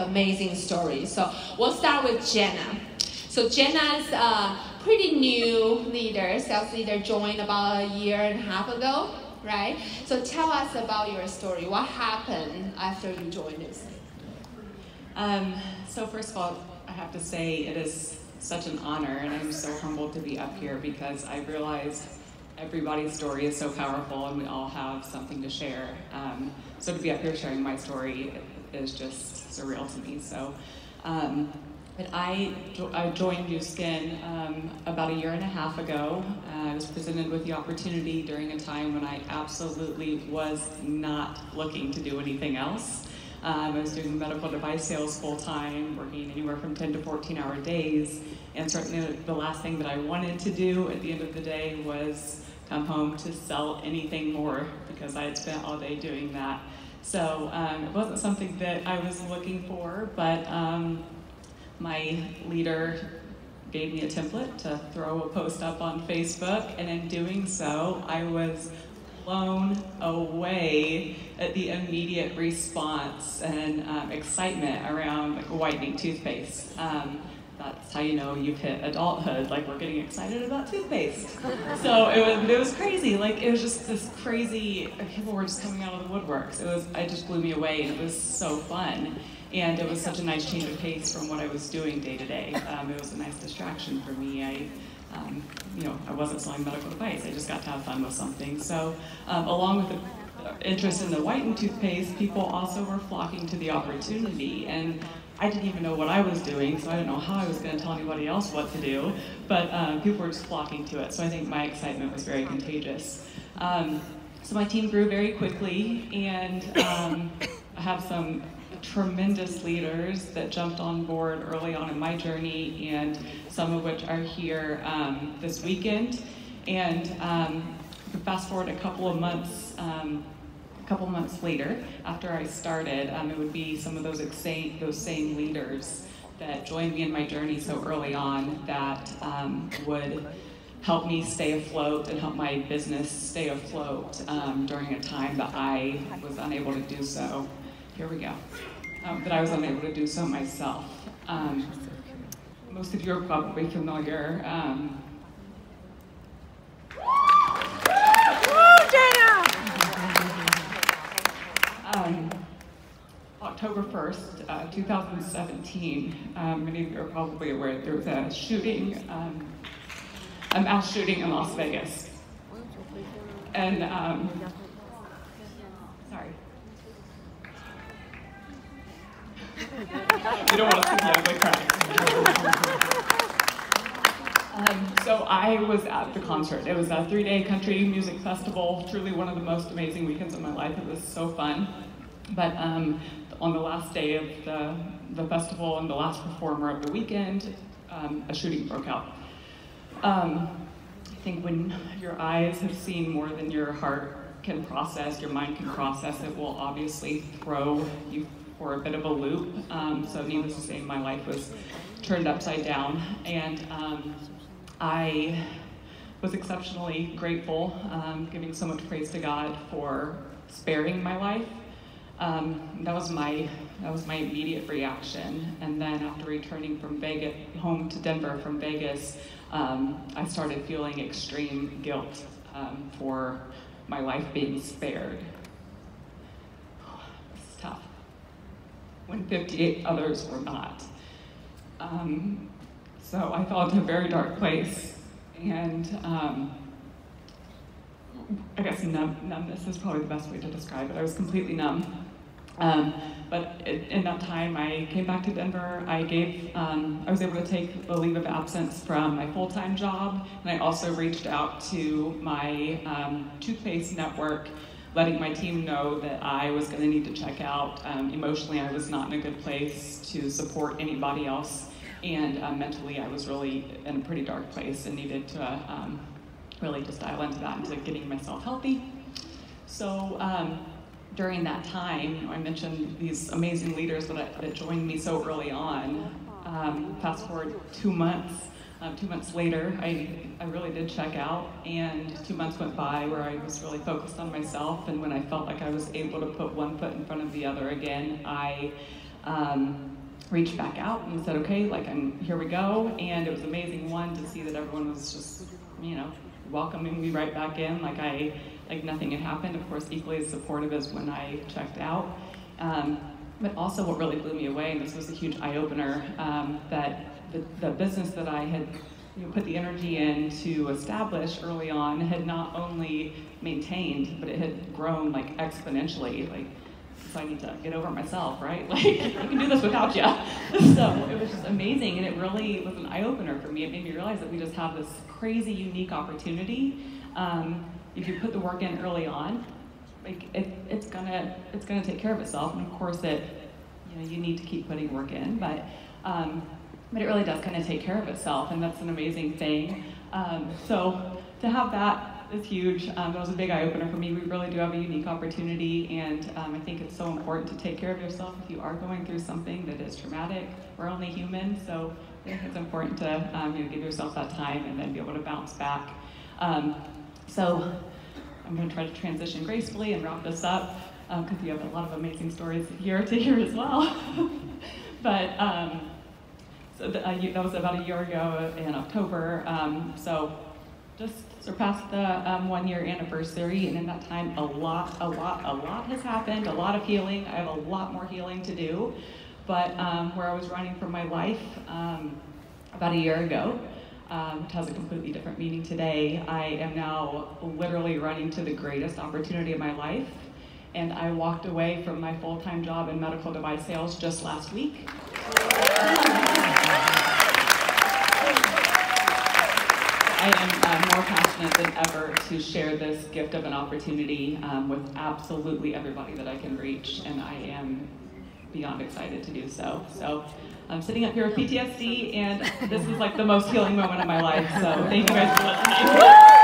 amazing stories. So we'll start with Jenna. So Jenna's a pretty new leader, sales leader, joined about a year and a half ago, right? So tell us about your story. What happened after you joined us? So first of all, I have to say it is such an honor, and I'm so humbled to be up here because I realize everybody's story is so powerful and we all have something to share. So to be up here sharing my story is just surreal to me. So, but I joined New Skin about a year and a half ago. I was presented with the opportunity during a time when I absolutely was not looking to do anything else. I was doing medical device sales full-time, working anywhere from 10 to 14-hour days, and certainly the last thing that I wanted to do at the end of the day was come home to sell anything more, because I had spent all day doing that. So it wasn't something that I was looking for, but my leader gave me a template to throw a post up on Facebook, and in doing so, I was blown away at the immediate response and excitement around like whitening toothpaste. That's how you know you've hit adulthood, like we're getting excited about toothpaste. So it was crazy, like it was just this crazy, people were just coming out of the woodworks. It just blew me away, and it was so fun. And it was such a nice change of pace from what I was doing day to day. It was a nice distraction for me. I wasn't selling medical device. I just got to have fun with something. So along with the interest in the whitened toothpaste, people also were flocking to the opportunity. And I didn't even know what I was doing, so I didn't know how I was going to tell anybody else what to do. But people were just flocking to it. So I think my excitement was very contagious. So my team grew very quickly, and I have some tremendous leaders that jumped on board early on in my journey, and some of which are here this weekend. And fast forward a couple of months later, after I started, it would be some of those same leaders that joined me in my journey so early on that would help me stay afloat and help my business stay afloat during a time that I was unable to do so. Here we go. That I was unable to do so myself. Most of you are probably familiar. October 1st, 2017, many of you are probably aware there was a shooting, a mass shooting in Las Vegas. And, sorry. You don't want to see the ugly crowd. So I was at the concert. It was a 3-day country music festival, truly one of the most amazing weekends of my life. It was so fun. But on the last day of the festival and the last performer of the weekend, a shooting broke out. I think when your eyes have seen more than your heart can process, your mind can process, it will obviously throw you for a bit of a loop. So needless to say, my life was turned upside down. And I was exceptionally grateful, giving so much praise to God for sparing my life. That was my immediate reaction. And then after returning from Vegas, home to Denver from Vegas, I started feeling extreme guilt for my life being spared. It's tough when 58 others were not. So I fell into a very dark place, and I guess numbness is probably the best way to describe it. I was completely numb. But in that time, I came back to Denver. I was able to take a leave of absence from my full-time job, and I also reached out to my toothpaste network, letting my team know that I was going to need to check out. Emotionally, I was not in a good place to support anybody else, and mentally, I was really in a pretty dark place and needed to really just dial into that, into getting myself healthy. So during that time, I mentioned these amazing leaders that joined me so early on. Fast forward 2 months. 2 months later, I really did check out, and 2 months went by where I was really focused on myself, and when I felt like I was able to put one foot in front of the other again, I reached back out and said, okay, like, here we go. And it was amazing, one, to see that everyone was just, welcoming me right back in, like nothing had happened. Of course, equally as supportive as when I checked out. But also what really blew me away, and this was a huge eye-opener, that the business that I had put the energy in to establish early on had not only maintained, but it had grown like exponentially. Like, so I need to get over myself, right? Like, I can do this without you. So it was just amazing, and it really was an eye-opener for me. It made me realize that we just have this crazy, unique opportunity. If you put the work in early on, like it's gonna take care of itself. And of course, you need to keep putting work in, but it really does kind of take care of itself, and that's an amazing thing. So to have that is huge. That was a big eye-opener for me. We really do have a unique opportunity, and I think it's so important to take care of yourself if you are going through something that is traumatic. We're only human, so I think it's important to give yourself that time and then be able to bounce back. So I'm going to try to transition gracefully and wrap this up, because you have a lot of amazing stories here to hear as well. But so that was about a year ago in October. So just surpassed the 1-year anniversary, and in that time, a lot has happened, a lot of healing. I have a lot more healing to do. But where I was running for my life about a year ago, which has a completely different meaning today, I am now literally running to the greatest opportunity of my life. And I walked away from my full-time job in medical device sales just last week. I am more passionate than ever to share this gift of an opportunity with absolutely everybody that I can reach, and I am beyond excited to do so. So I'm sitting up here with PTSD, and this is like the most healing moment of my life, so thank you guys for listening.